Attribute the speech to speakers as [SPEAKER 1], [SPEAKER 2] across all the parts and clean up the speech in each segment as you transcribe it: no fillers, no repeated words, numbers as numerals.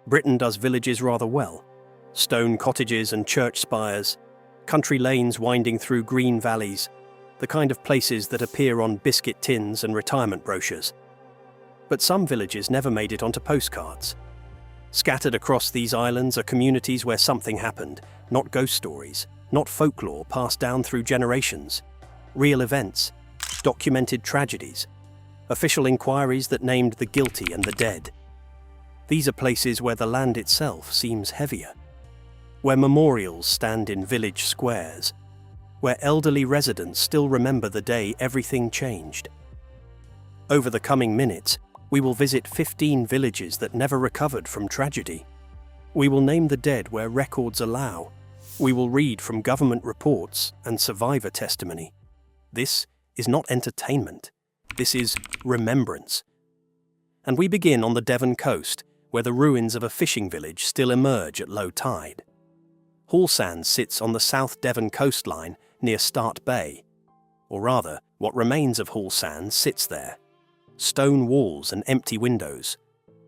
[SPEAKER 1] Britain does villages rather well. Stone cottages and church spires, country lanes winding through green valleys, the kind of places that appear on biscuit tins and retirement brochures. But some villages never made it onto postcards. Scattered across these islands are communities where something happened, not ghost stories, not folklore passed down through generations. Real events, documented tragedies, official inquiries that named the guilty and the dead. These are places where the land itself seems heavier, where memorials stand in village squares, where elderly residents still remember the day everything changed. Over the coming minutes, we will visit 15 villages that never recovered from tragedy. We will name the dead where records allow. We will read from government reports and survivor testimony. This is not entertainment. This is remembrance. And we begin on the Devon coast, where the ruins of a fishing village still emerge at low tide. Hallsands sits on the South Devon coastline near Start Bay. Or rather, what remains of Hallsands sits there. Stone walls and empty windows,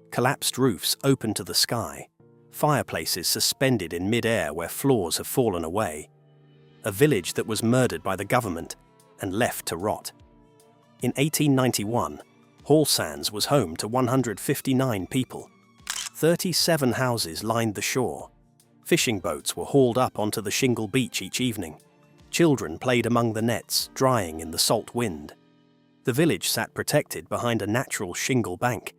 [SPEAKER 1] collapsed roofs open to the sky, fireplaces suspended in mid-air where floors have fallen away. A village that was murdered by the government and left to rot. In 1891, Hallsands was home to 159 people. 37 houses lined the shore. Fishing boats were hauled up onto the shingle beach each evening. Children played among the nets, drying in the salt wind. The village sat protected behind a natural shingle bank.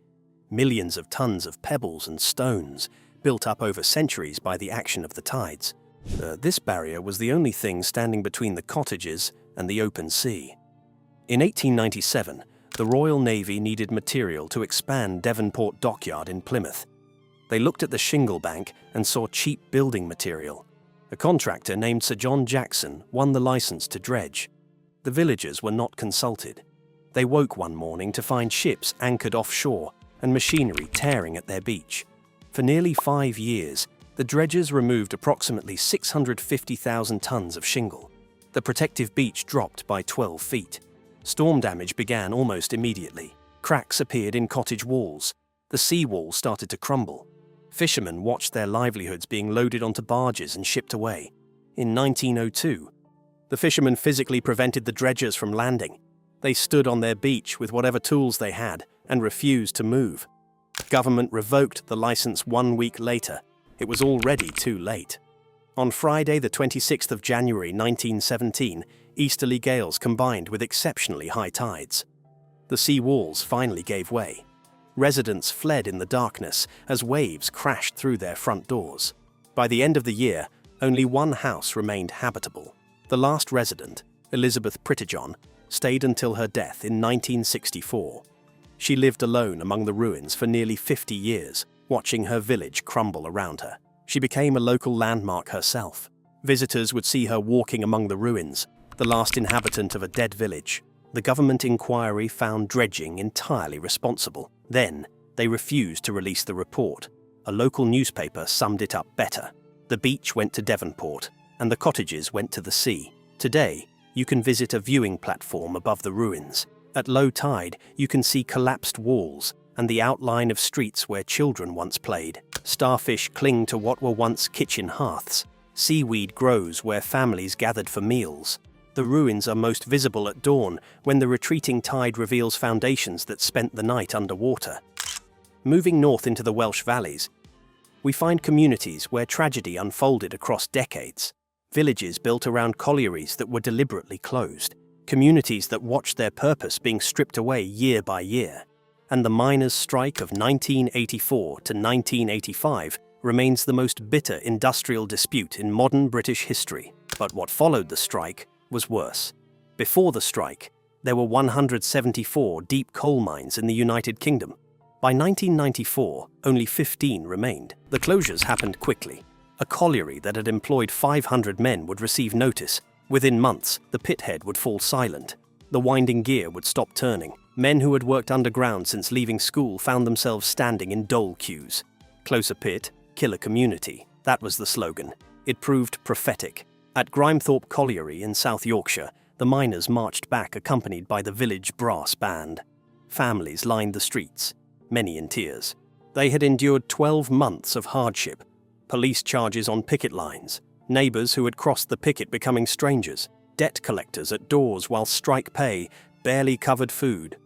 [SPEAKER 1] Millions of tons of pebbles and stones, built up over centuries by the action of the tides. This barrier was the only thing standing between the cottages and the open sea. In 1897, the Royal Navy needed material to expand Devonport Dockyard in Plymouth. They looked at the shingle bank and saw cheap building material. A contractor named Sir John Jackson won the license to dredge. The villagers were not consulted. They woke one morning to find ships anchored offshore and machinery tearing at their beach. For nearly 5 years, the dredgers removed approximately 650,000 tons of shingle. The protective beach dropped by 12 feet. Storm damage began almost immediately. Cracks appeared in cottage walls. The sea wall started to crumble. Fishermen watched their livelihoods being loaded onto barges and shipped away. In 1902, the fishermen physically prevented the dredgers from landing. They stood on their beach with whatever tools they had and refused to move. Government revoked the license 1 week later. It was already too late. On Friday, the 26th of January 1917, easterly gales combined with exceptionally high tides. The sea walls finally gave way. Residents fled in the darkness as waves crashed through their front doors. By the end of the year, only one house remained habitable. The last resident, Elizabeth Pritterjohn, stayed until her death in 1964. She lived alone among the ruins for nearly 50 years, watching her village crumble around her. She became a local landmark herself. Visitors would see her walking among the ruins, the last inhabitant of a dead village. The government inquiry found dredging entirely responsible. Then, they refused to release the report. A local newspaper summed it up better. The beach went to Devonport, and the cottages went to the sea. Today, you can visit a viewing platform above the ruins. At low tide, you can see collapsed walls and the outline of streets where children once played. Starfish cling to what were once kitchen hearths. Seaweed grows where families gathered for meals. The ruins are most visible at dawn when the retreating tide reveals foundations that spent the night underwater. Moving north into the Welsh valleys, we find communities where tragedy unfolded across decades. Villages built around collieries that were deliberately closed. Communities that watched their purpose being stripped away year by year. And the miners' strike of 1984 to 1985 remains the most bitter industrial dispute in modern British history. But what followed the strike was worse. Before the strike, there were 174 deep coal mines in the United Kingdom. By 1994, only 15 remained. The closures happened quickly. A colliery that had employed 500 men would receive notice. Within months, the pithead would fall silent. The winding gear would stop turning. Men who had worked underground since leaving school found themselves standing in dole queues. Close a pit, kill a community. That was the slogan. It proved prophetic. At Grimethorpe Colliery in South Yorkshire, the miners marched back accompanied by the village brass band. Families lined the streets, many in tears. They had endured 12 months of hardship, police charges on picket lines, neighbours who had crossed the picket becoming strangers, debt collectors at doors while strike pay barely covered food.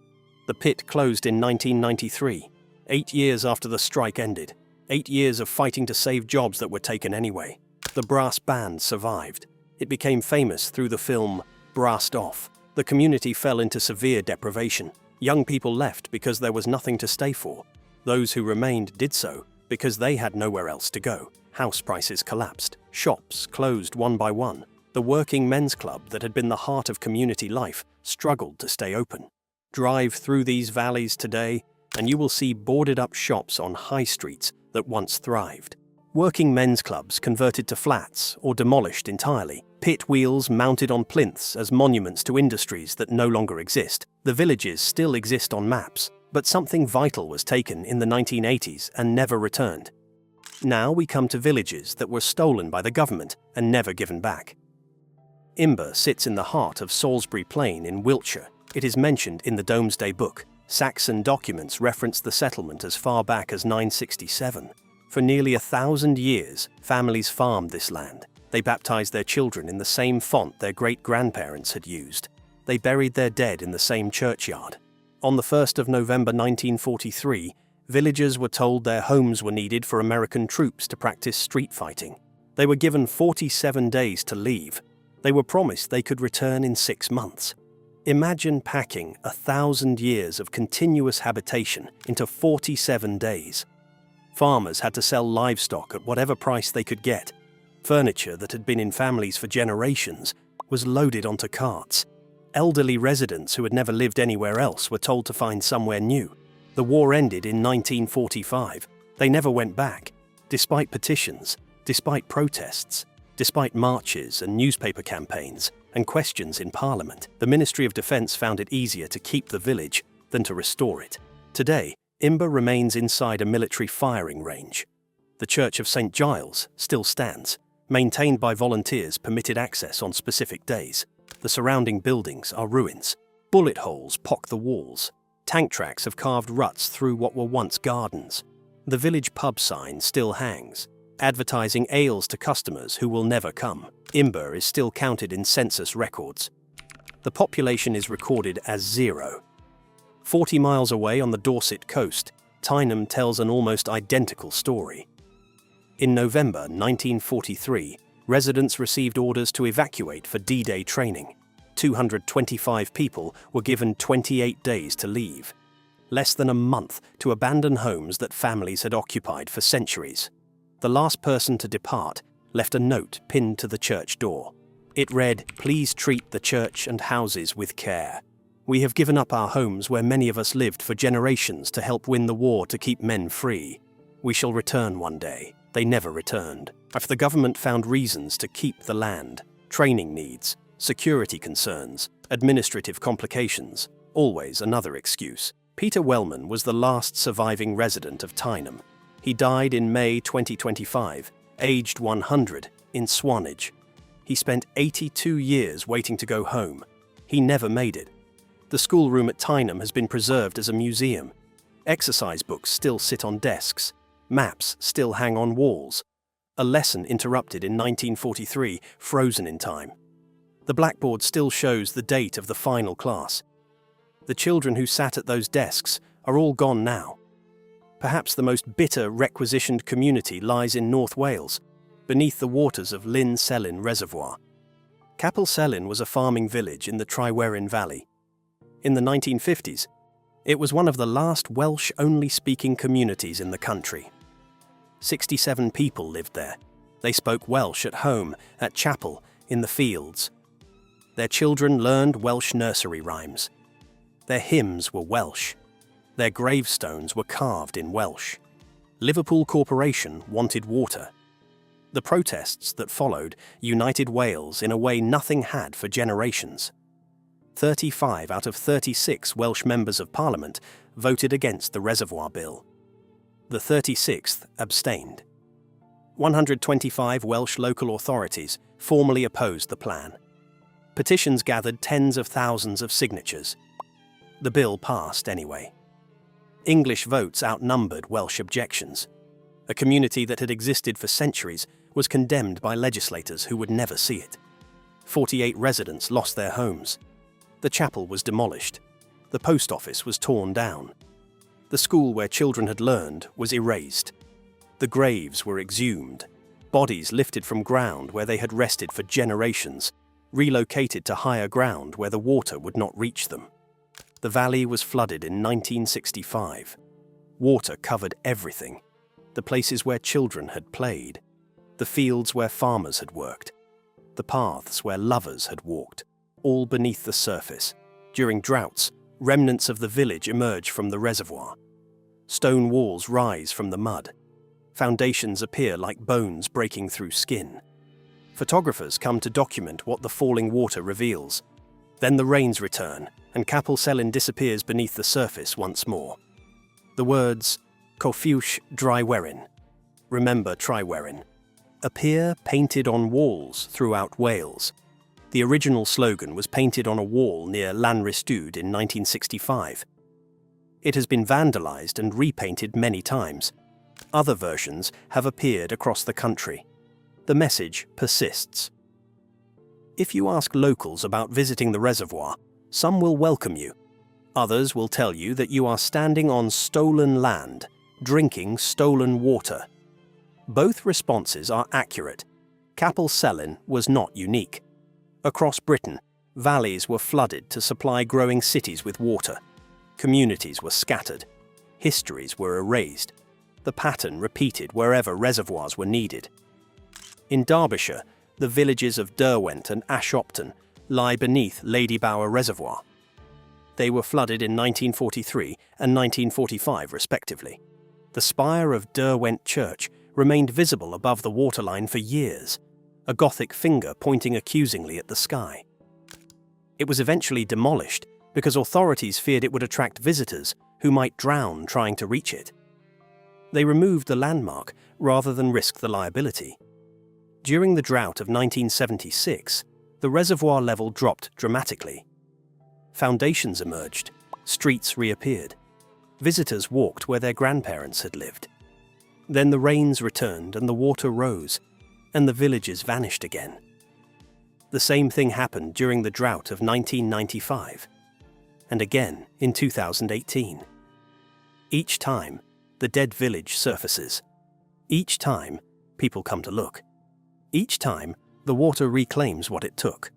[SPEAKER 1] The pit closed in 1993, 8 years after the strike ended, 8 years of fighting to save jobs that were taken anyway. The brass band survived. It became famous through the film Brassed Off. The community fell into severe deprivation. Young people left because there was nothing to stay for. Those who remained did so because they had nowhere else to go. House prices collapsed. Shops closed one by one. The working men's club that had been the heart of community life struggled to stay open. Drive through these valleys today and you will see boarded-up shops on high streets that once thrived. Working men's clubs converted to flats or demolished entirely. Pit wheels mounted on plinths as monuments to industries that no longer exist. The villages still exist on maps, but something vital was taken in the 1980s and never returned. Now we come to villages that were stolen by the government and never given back. Imber sits in the heart of Salisbury Plain in Wiltshire. It is mentioned in the Domesday Book. Saxon documents reference the settlement as far back as 967. For nearly 1,000 years, families farmed this land. They baptized their children in the same font their great-grandparents had used. They buried their dead in the same churchyard. On the 1st of November 1943, villagers were told their homes were needed for American troops to practice street fighting. They were given 47 days to leave. They were promised they could return in 6 months. Imagine packing 1,000 years of continuous habitation into 47 days. Farmers had to sell livestock at whatever price they could get. Furniture that had been in families for generations was loaded onto carts. Elderly residents who had never lived anywhere else were told to find somewhere new. The war ended in 1945. They never went back, despite petitions, despite protests, despite marches and newspaper campaigns and questions in Parliament. The Ministry of Defence found it easier to keep the village than to restore it. Today, Imber remains inside a military firing range. The Church of St. Giles still stands, maintained by volunteers permitted access on specific days. The surrounding buildings are ruins. Bullet holes pock the walls. Tank tracks have carved ruts through what were once gardens. The village pub sign still hangs, advertising ales to customers who will never come. Imber is still counted in census records. The population is recorded as 0. 40 miles away on the Dorset coast, Tyneham tells an almost identical story. In November 1943, residents received orders to evacuate for D-Day training. 225 people were given 28 days to leave. Less than a month to abandon homes that families had occupied for centuries. The last person to depart left a note pinned to the church door. It read, "Please treat the church and houses with care. We have given up our homes where many of us lived for generations to help win the war to keep men free. We shall return one day." They never returned. If the government found reasons to keep the land, training needs, security concerns, administrative complications, always another excuse. Peter Wellman was the last surviving resident of Tyneham. He died in May 2025, aged 100, in Swanage. He spent 82 years waiting to go home. He never made it. The schoolroom at Tyneham has been preserved as a museum. Exercise books still sit on desks. Maps still hang on walls. A lesson interrupted in 1943, frozen in time. The blackboard still shows the date of the final class. The children who sat at those desks are all gone now. Perhaps the most bitter requisitioned community lies in North Wales, beneath the waters of Llyn Selyn Reservoir. Capel Selyn was a farming village in the Tryweryn Valley. In the 1950s, it was one of the last Welsh-only speaking communities in the country. 67 people lived there. They spoke Welsh at home, at chapel, in the fields. Their children learned Welsh nursery rhymes. Their hymns were Welsh. Their gravestones were carved in Welsh. Liverpool Corporation wanted water. The protests that followed united Wales in a way nothing had for generations. 35 out of 36 Welsh members of Parliament voted against the Reservoir Bill. The 36th abstained. 125 Welsh local authorities formally opposed the plan. Petitions gathered tens of thousands of signatures. The bill passed anyway. English votes outnumbered Welsh objections. A community that had existed for centuries was condemned by legislators who would never see it. 48 residents lost their homes. The chapel was demolished. The post office was torn down. The school where children had learned was erased. The graves were exhumed, bodies lifted from ground where they had rested for generations, relocated to higher ground where the water would not reach them. The valley was flooded in 1965. Water covered everything. The places where children had played, the fields where farmers had worked, the paths where lovers had walked, all beneath the surface. During droughts, remnants of the village emerge from the reservoir. Stone walls rise from the mud. Foundations appear like bones breaking through skin. Photographers come to document what the falling water reveals. Then the rains return, and Hallsands disappears beneath the surface once more. The words, Cofiwch Drywerin, remember Trywerin, appear painted on walls throughout Wales. The original slogan was painted on a wall near Llanrhystud in 1965. It has been vandalised and repainted many times. Other versions have appeared across the country. The message persists. If you ask locals about visiting the reservoir, some will welcome you. Others will tell you that you are standing on stolen land, drinking stolen water. Both responses are accurate. Hallsands was not unique. Across Britain, valleys were flooded to supply growing cities with water. Communities were scattered. Histories were erased. The pattern repeated wherever reservoirs were needed. In Derbyshire, the villages of Derwent and Ashopton lie beneath Ladybower Reservoir. They were flooded in 1943 and 1945 respectively. The spire of Derwent Church remained visible above the waterline for years, a Gothic finger pointing accusingly at the sky. It was eventually demolished because authorities feared it would attract visitors who might drown trying to reach it. They removed the landmark rather than risk the liability. During the drought of 1976, the reservoir level dropped dramatically. Foundations emerged, streets reappeared. Visitors walked where their grandparents had lived. Then the rains returned and the water rose, and the villages vanished again. The same thing happened during the drought of 1995, and again in 2018. Each time, the dead village surfaces. Each time, people come to look. Each time, the water reclaims what it took.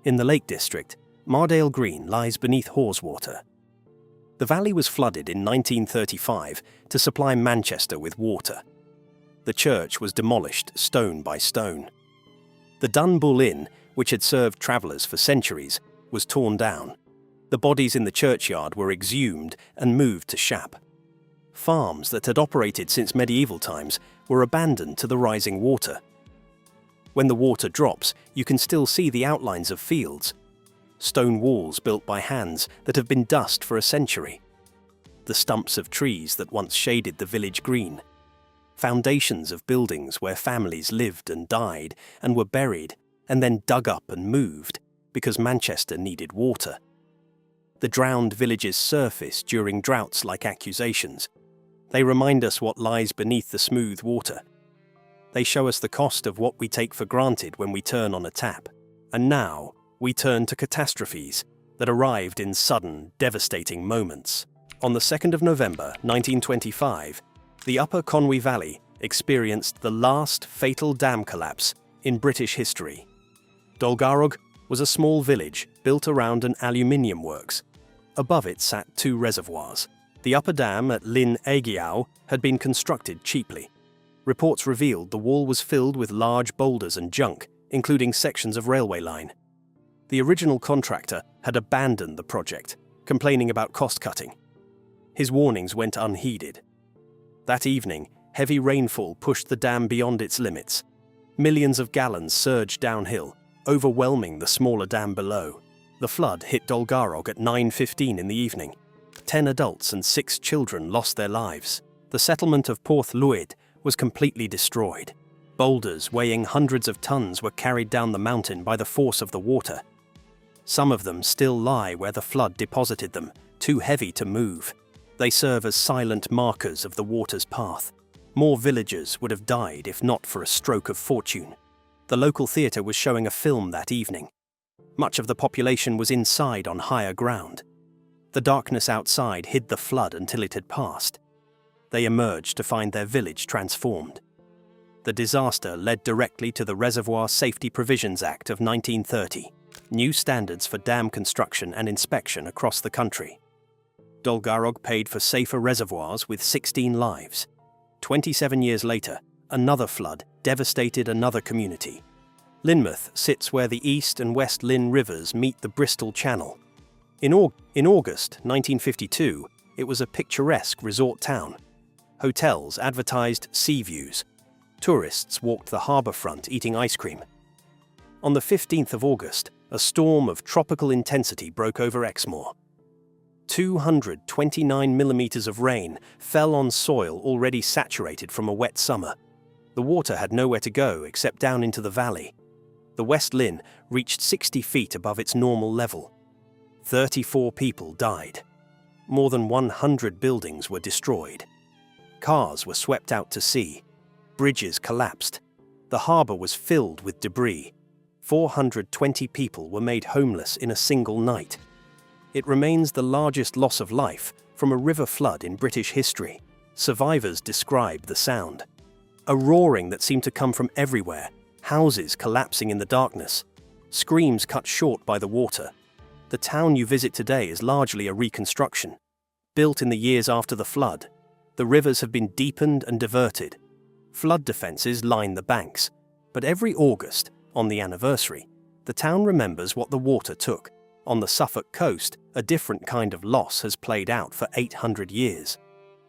[SPEAKER 1] In the Lake District, Mardale Green lies beneath Haweswater. The valley was flooded in 1935 to supply Manchester with water. The church was demolished stone by stone. The Dun Bull Inn, which had served travellers for centuries, was torn down. The bodies in the churchyard were exhumed and moved to Shap. Farms that had operated since medieval times were abandoned to the rising water. When the water drops, you can still see the outlines of fields. Stone walls built by hands that have been dust for a century. The stumps of trees that once shaded the village green. Foundations of buildings where families lived and died and were buried and then dug up and moved because Manchester needed water. The drowned villages surface during droughts like accusations. They remind us what lies beneath the smooth water. They show us the cost of what we take for granted when we turn on a tap. And now, we turn to catastrophes that arrived in sudden, devastating moments. On the 2nd of November 1925, the Upper Conwy Valley experienced the last fatal dam collapse in British history. Dolgarrog was a small village built around an aluminium works. Above it sat two reservoirs. The upper dam at Llyn Eigiau had been constructed cheaply. Reports revealed the wall was filled with large boulders and junk, including sections of railway line. The original contractor had abandoned the project, complaining about cost-cutting. His warnings went unheeded. That evening, heavy rainfall pushed the dam beyond its limits. Millions of gallons surged downhill, overwhelming the smaller dam below. The flood hit Dolgarrog at 9:15 in the evening. 10 adults and 6 children lost their lives. The settlement of Porth Llwyd was completely destroyed. Boulders weighing hundreds of tons were carried down the mountain by the force of the water. Some of them still lie where the flood deposited them, too heavy to move. They serve as silent markers of the water's path. More villagers would have died if not for a stroke of fortune. The local theatre was showing a film that evening. Much of the population was inside on higher ground. The darkness outside hid the flood until it had passed. They emerged to find their village transformed. The disaster led directly to the Reservoir Safety Provisions Act of 1930, new standards for dam construction and inspection across the country. Dolgarrog paid for safer reservoirs with 16 lives. 27 years later, another flood devastated another community. Lynmouth sits where the East and West Lynn rivers meet the Bristol Channel. In August 1952, it was a picturesque resort town. Hotels advertised sea views. Tourists walked the harbour front eating ice cream. On the 15th of August, a storm of tropical intensity broke over Exmoor. 229 millimetres of rain fell on soil already saturated from a wet summer. The water had nowhere to go except down into the valley. The West Lynn reached 60 feet above its normal level. 34 people died. More than 100 buildings were destroyed. Cars were swept out to sea. Bridges collapsed. The harbour was filled with debris. 420 people were made homeless in a single night. It remains the largest loss of life from a river flood in British history. Survivors describe the sound. A roaring that seemed to come from everywhere, houses collapsing in the darkness, screams cut short by the water. The town you visit today is largely a reconstruction. Built in the years after the flood, the rivers have been deepened and diverted. Flood defences line the banks, but every August, on the anniversary, the town remembers what the water took. On the Suffolk coast, a different kind of loss has played out for 800 years.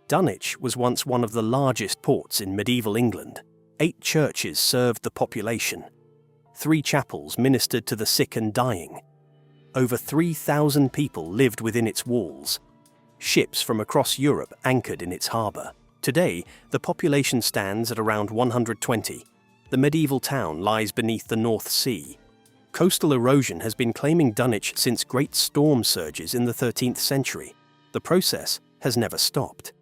[SPEAKER 1] Dunwich was once one of the largest ports in medieval England. 8 churches served the population. 3 chapels ministered to the sick and dying. Over 3,000 people lived within its walls. Ships from across Europe anchored in its harbour. Today, the population stands at around 120. The medieval town lies beneath the North Sea. Coastal erosion has been claiming Dunwich since great storm surges in the 13th century. The process has never stopped.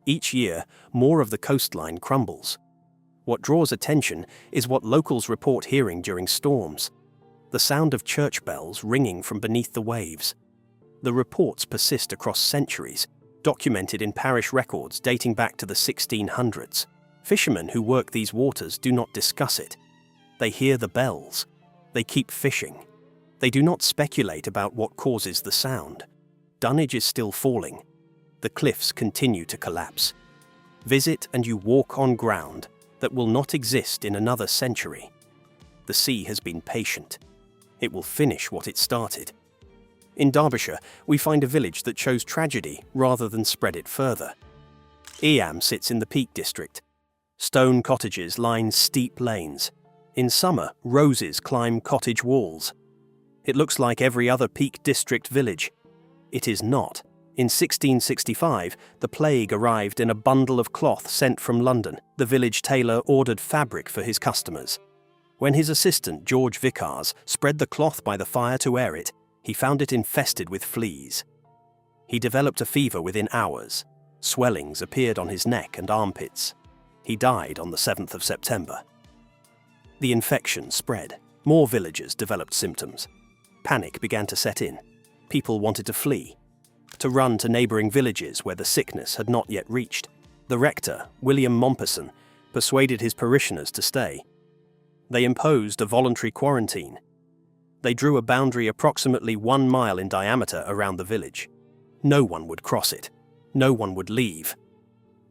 [SPEAKER 1] Each year, more of the coastline crumbles. What draws attention is what locals report hearing during storms. The sound of church bells ringing from beneath the waves. The reports persist across centuries, documented in parish records dating back to the 1600s. Fishermen who work these waters do not discuss it. They hear the bells. They keep fishing. They do not speculate about what causes the sound. Dunwich is still falling. The cliffs continue to collapse. Visit and you walk on ground that will not exist in another century. The sea has been patient. It will finish what it started. In Derbyshire, we find a village that chose tragedy rather than spread it further. Eyam sits in the Peak District. Stone cottages line steep lanes. In summer, roses climb cottage walls. It looks like every other Peak District village. It is not. In 1665, the plague arrived in a bundle of cloth sent from London. The village tailor ordered fabric for his customers. When his assistant, George Vicars, spread the cloth by the fire to air it, he found it infested with fleas. He developed a fever within hours. Swellings appeared on his neck and armpits. He died on the 7th of September. The infection spread. More villagers developed symptoms. Panic began to set in. People wanted to flee, to run to neighbouring villages where the sickness had not yet reached. The rector, William Mompesson, persuaded his parishioners to stay. They imposed a voluntary quarantine. They drew a boundary approximately 1 mile in diameter around the village. No one would cross it. No one would leave.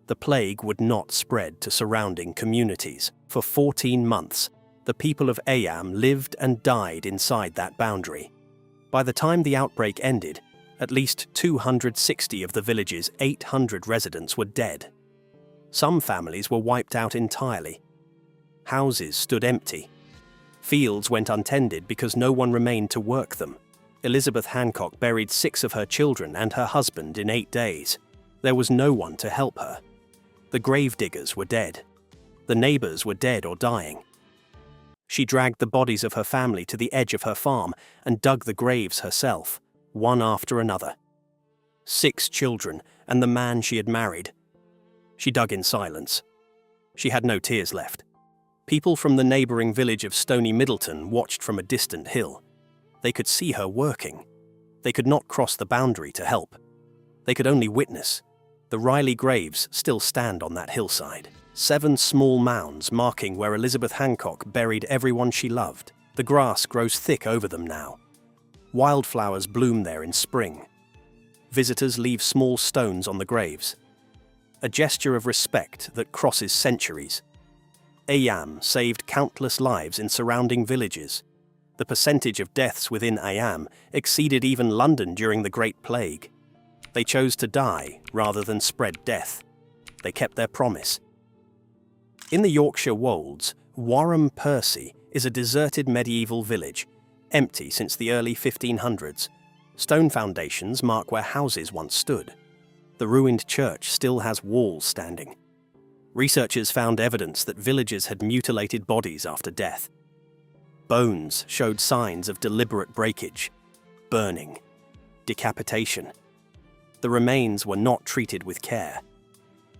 [SPEAKER 1] The plague would not spread to surrounding communities. For 14 months, the people of Eyam lived and died inside that boundary. By the time the outbreak ended, at least 260 of the village's 800 residents were dead. Some families were wiped out entirely. Houses stood empty. Fields went untended because no one remained to work them. Elizabeth Hancock buried 6 of her children and her husband in 8 days. There was no one to help her. The grave diggers were dead. The neighbours were dead or dying. She dragged the bodies of her family to the edge of her farm and dug the graves herself, one after another. 6 children, and the man she had married. She dug in silence. She had no tears left. People from the neighbouring village of Stony Middleton watched from a distant hill. They could see her working. They could not cross the boundary to help. They could only witness. The Riley graves still stand on that hillside. 7 small mounds marking where Elizabeth Hancock buried everyone she loved. The grass grows thick over them now. Wildflowers bloom there in spring. Visitors leave small stones on the graves. A gesture of respect that crosses centuries. Eyam saved countless lives in surrounding villages. The percentage of deaths within Eyam exceeded even London during the Great Plague. They chose to die rather than spread death. They kept their promise. In the Yorkshire Wolds, Wharram Percy is a deserted medieval village, empty since the early 1500s. Stone foundations mark where houses once stood. The ruined church still has walls standing. Researchers found evidence that villagers had mutilated bodies after death. Bones showed signs of deliberate breakage, burning, decapitation. The remains were not treated with care.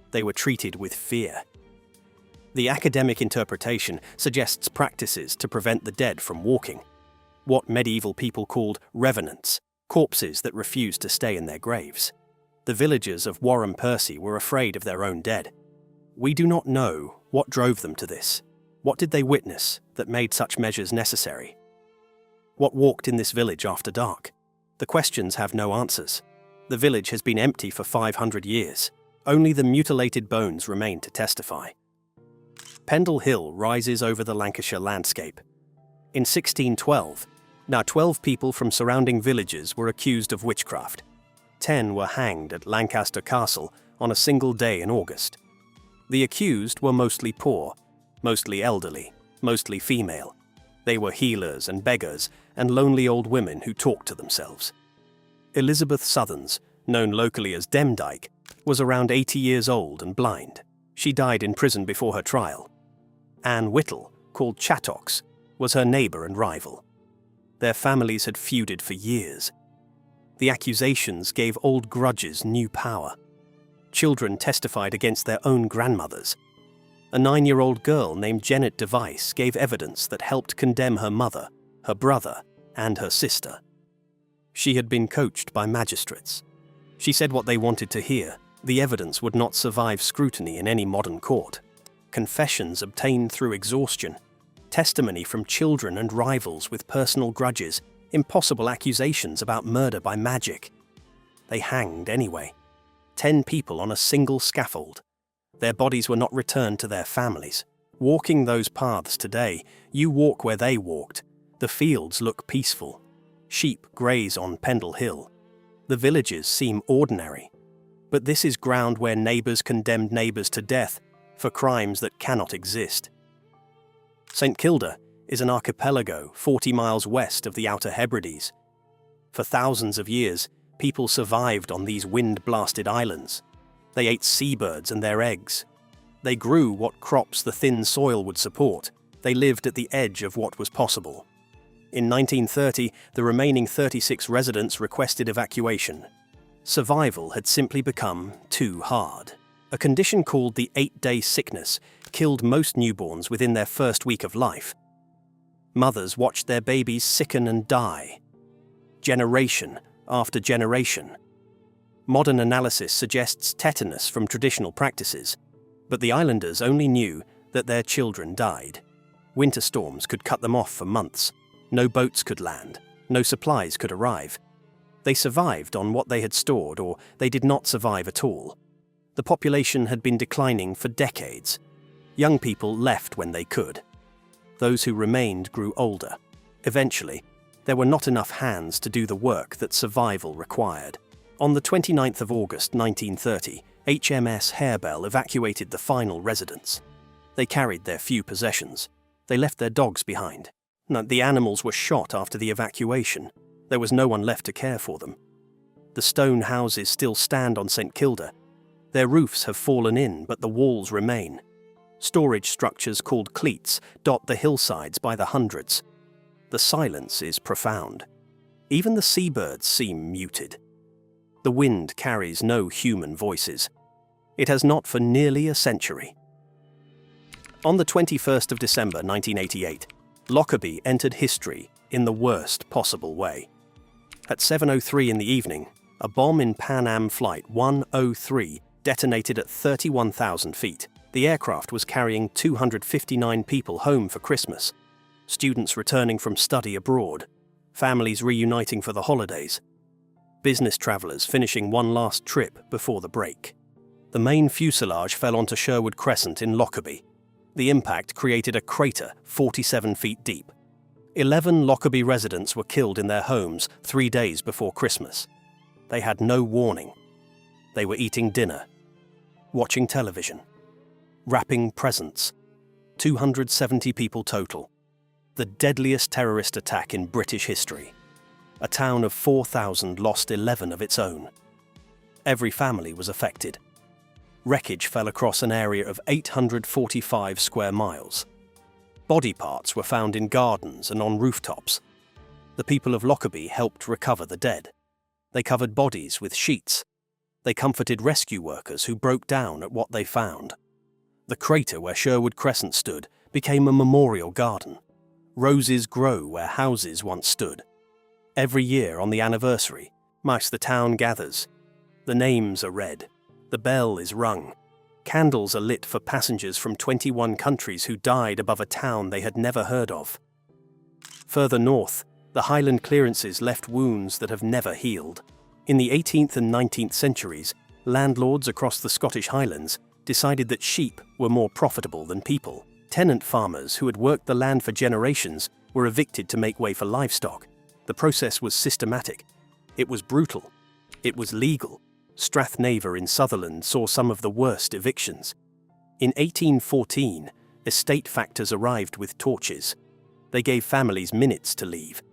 [SPEAKER 1] They were treated with fear. The academic interpretation suggests practices to prevent the dead from walking, what medieval people called revenants, corpses that refused to stay in their graves. The villagers of Wharram Percy were afraid of their own dead. We do not know what drove them to this. What did they witness that made such measures necessary? What walked in this village after dark? The questions have no answers. The village has been empty for 500 years. Only the mutilated bones remain to testify. Pendle Hill rises over the Lancashire landscape. In 1612, 12 people from surrounding villages were accused of witchcraft. 10 were hanged at Lancaster Castle on a single day in August. The accused were mostly poor, mostly elderly, mostly female. They were healers and beggars and lonely old women who talked to themselves. Elizabeth Southerns, known locally as Demdike, was around 80 years old and blind. She died in prison before her trial. Anne Whittle, called Chattox, was her neighbour and rival. Their families had feuded for years. The accusations gave old grudges new power. Children testified against their own grandmothers. A 9-year-old girl named Janet Device gave evidence that helped condemn her mother, her brother, and her sister. She had been coached by magistrates. She said what they wanted to hear. The evidence would not survive scrutiny in any modern court. Confessions obtained through exhaustion, testimony from children and rivals with personal grudges, impossible accusations about murder by magic. They hanged anyway. 10 people on a single scaffold. Their bodies were not returned to their families. Walking those paths today, you walk where they walked. The fields look peaceful. Sheep graze on Pendle Hill. The villages seem ordinary. But this is ground where neighbours condemned neighbours to death for crimes that cannot exist. St Kilda is an archipelago 40 miles west of the Outer Hebrides. For thousands of years, people survived on these wind-blasted islands. They ate seabirds and their eggs. They grew what crops the thin soil would support. They lived at the edge of what was possible. In 1930, the remaining 36 residents requested evacuation. Survival had simply become too hard. A condition called the 8-day sickness killed most newborns within their first week of life. Mothers watched their babies sicken and die. Generation after generation. Modern analysis suggests tetanus from traditional practices, but the islanders only knew that their children died. Winter storms could cut them off for months. No boats could land. No supplies could arrive. They survived on what they had stored, or they did not survive at all. The population had been declining for decades. Young people left when they could. Those who remained grew older. Eventually, there were not enough hands to do the work that survival required. On the 29th of August 1930, HMS Harebell evacuated the final residents. They carried their few possessions. They left their dogs behind. The animals were shot after the evacuation. There was no one left to care for them. The stone houses still stand on St Kilda. Their roofs have fallen in, but the walls remain. Storage structures called cleats dot the hillsides by the hundreds. The silence is profound. Even the seabirds seem muted. The wind carries no human voices. It has not for nearly a century. On the 21st of December 1988, Lockerbie entered history in the worst possible way. At 7:03 in the evening, a bomb in Pan Am Flight 103 detonated at 31,000 feet. The aircraft was carrying 259 people home for Christmas, students returning from study abroad, families reuniting for the holidays, business travellers finishing one last trip before the break. The main fuselage fell onto Sherwood Crescent in Lockerbie. The impact created a crater 47 feet deep. 11 Lockerbie residents were killed in their homes 3 days before Christmas. They had no warning. They were eating dinner, watching television, wrapping presents. 270 people total. The deadliest terrorist attack in British history. A town of 4,000 lost 11 of its own. Every family was affected. Wreckage fell across an area of 845 square miles. Body parts were found in gardens and on rooftops. The people of Lockerbie helped recover the dead. They covered bodies with sheets. They comforted rescue workers who broke down at what they found. The crater where Sherwood Crescent stood became a memorial garden. Roses grow where houses once stood. Every year on the anniversary, the town gathers. The names are read. The bell is rung. Candles are lit for passengers from 21 countries who died above a town they had never heard of. Further north, the Highland clearances left wounds that have never healed. In the 18th and 19th centuries, landlords across the Scottish Highlands decided that sheep were more profitable than people. Tenant farmers who had worked the land for generations were evicted to make way for livestock. The process was systematic. It was brutal. It was legal. Strathnavor in Sutherland saw some of the worst evictions. In 1814, estate factors arrived with torches. They gave families minutes to leave.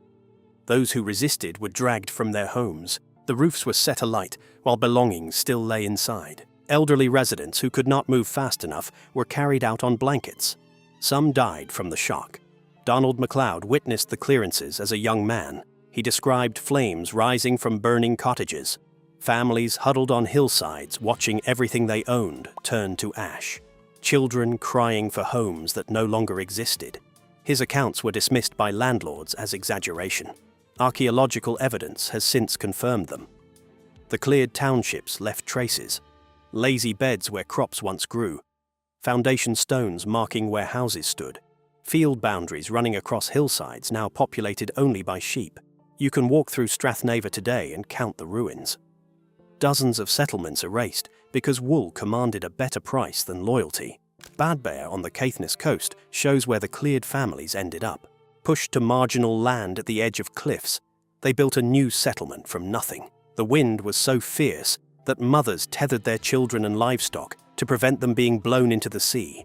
[SPEAKER 1] Those who resisted were dragged from their homes. The roofs were set alight while belongings still lay inside. Elderly residents who could not move fast enough were carried out on blankets. Some died from the shock. Donald MacLeod witnessed the clearances as a young man. He described flames rising from burning cottages. Families huddled on hillsides watching everything they owned turn to ash. Children crying for homes that no longer existed. His accounts were dismissed by landlords as exaggeration. Archaeological evidence has since confirmed them. The cleared townships left traces. Lazy beds where crops once grew. Foundation stones marking where houses stood. Field boundaries running across hillsides now populated only by sheep. You can walk through Strathnavor today and count the ruins. Dozens of settlements erased because wool commanded a better price than loyalty. Badbear on the Caithness coast shows where the cleared families ended up. Pushed to marginal land at the edge of cliffs, they built a new settlement from nothing. The wind was so fierce that mothers tethered their children and livestock to prevent them being blown into the sea.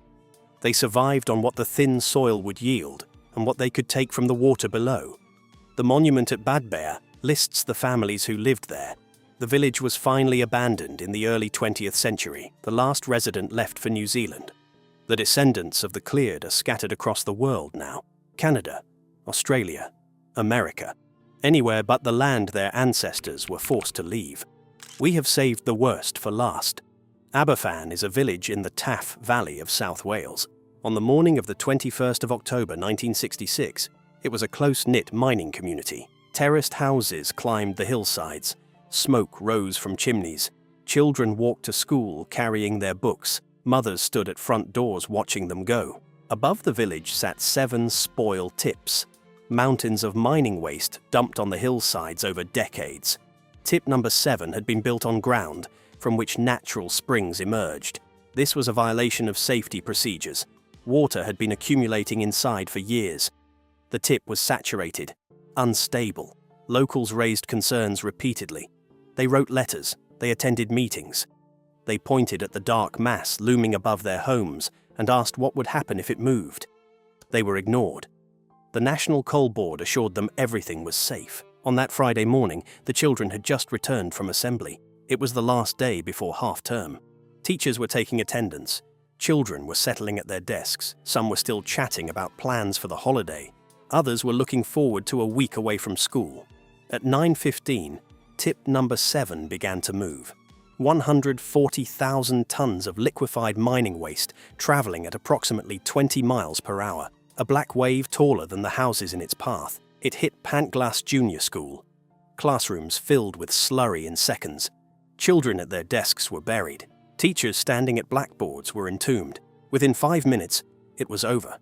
[SPEAKER 1] They survived on what the thin soil would yield and what they could take from the water below. The monument at Badbear lists the families who lived there. The village was finally abandoned in the early 20th century. The last resident left for New Zealand. The descendants of the cleared are scattered across the world now. Canada, Australia, America, anywhere but the land their ancestors were forced to leave. We have saved the worst for last. Aberfan is a village in the Taff Valley of South Wales. On the morning of the 21st of October 1966, it was a close-knit mining community. Terraced houses climbed the hillsides. Smoke rose from chimneys. Children walked to school carrying their books. Mothers stood at front doors watching them go. Above the village sat 7 spoil tips, mountains of mining waste dumped on the hillsides over decades. Tip number 7 had been built on ground from which natural springs emerged. This was a violation of safety procedures. Water had been accumulating inside for years. The tip was saturated, unstable. Locals raised concerns repeatedly. They wrote letters, they attended meetings. They pointed at the dark mass looming above their homes and asked what would happen if it moved. They were ignored. The National Coal Board assured them everything was safe. On that Friday morning, the children had just returned from assembly. It was the last day before half-term. Teachers were taking attendance. Children were settling at their desks. Some were still chatting about plans for the holiday. Others were looking forward to a week away from school. At 9:15, Tip number 7 began to move. 140,000 tons of liquefied mining waste travelling at approximately 20 miles per hour. A black wave taller than the houses in its path. It hit Pantglas Junior School. Classrooms filled with slurry in seconds. Children at their desks were buried. Teachers standing at blackboards were entombed. Within 5 minutes, it was over.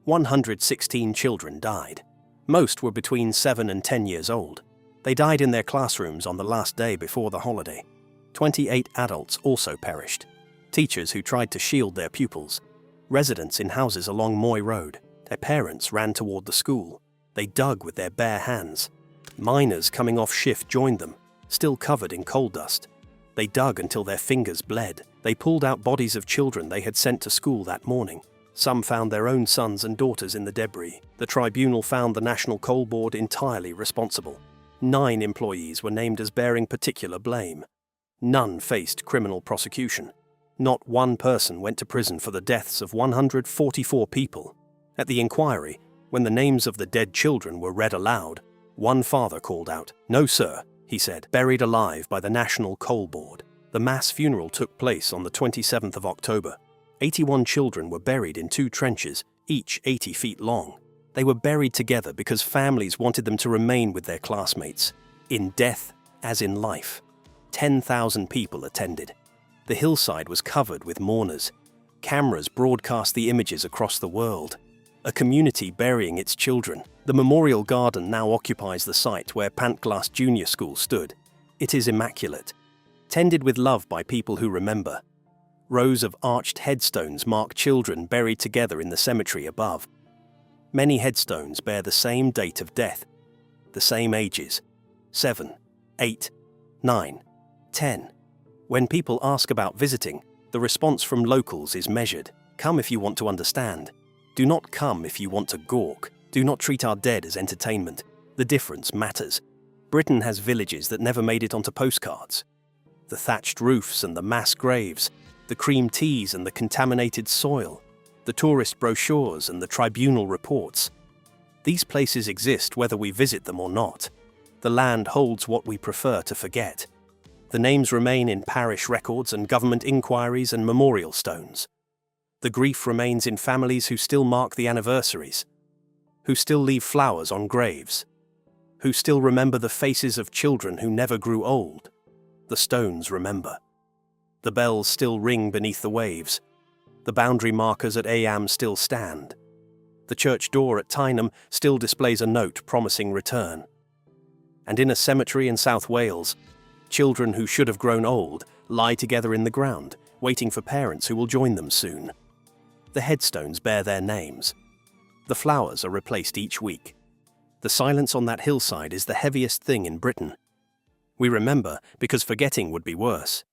[SPEAKER 1] 116 children died. Most were between 7 and 10 years old. They died in their classrooms on the last day before the holiday. 28 adults also perished. Teachers who tried to shield their pupils. Residents in houses along Moy Road. Their parents ran toward the school. They dug with their bare hands. Miners coming off shift joined them, still covered in coal dust. They dug until their fingers bled. They pulled out bodies of children they had sent to school that morning. Some found their own sons and daughters in the debris. The tribunal found the National Coal Board entirely responsible. 9 employees were named as bearing particular blame. None faced criminal prosecution. Not one person went to prison for the deaths of 144 people. At the inquiry, when the names of the dead children were read aloud, one father called out, "No, sir," he said, buried alive by the National Coal Board. The mass funeral took place on the 27th of October. 81 children were buried in 2 trenches, each 80 feet long. They were buried together because families wanted them to remain with their classmates, in death as in life. 10,000 people attended. The hillside was covered with mourners. Cameras broadcast the images across the world. A community burying its children. The memorial garden now occupies the site where Pantglas Junior School stood. It is immaculate, tended with love by people who remember. Rows of arched headstones mark children buried together in the cemetery above. Many headstones bear the same date of death, the same ages, 7, 8, 9, 10. When people ask about visiting, the response from locals is measured. Come if you want to understand. Do not come if you want to gawk. Do not treat our dead as entertainment. The difference matters. Britain has villages that never made it onto postcards. The thatched roofs and the mass graves, the cream teas and the contaminated soil, the tourist brochures and the tribunal reports. These places exist whether we visit them or not. The land holds what we prefer to forget. The names remain in parish records and government inquiries and memorial stones. The grief remains in families who still mark the anniversaries, who still leave flowers on graves, who still remember the faces of children who never grew old. The stones remember. The bells still ring beneath the waves. The boundary markers at Eyam still stand. The church door at Tyneham still displays a note promising return. And in a cemetery in South Wales, children who should have grown old lie together in the ground, waiting for parents who will join them soon. The headstones bear their names. The flowers are replaced each week. The silence on that hillside is the heaviest thing in Britain. We remember because forgetting would be worse.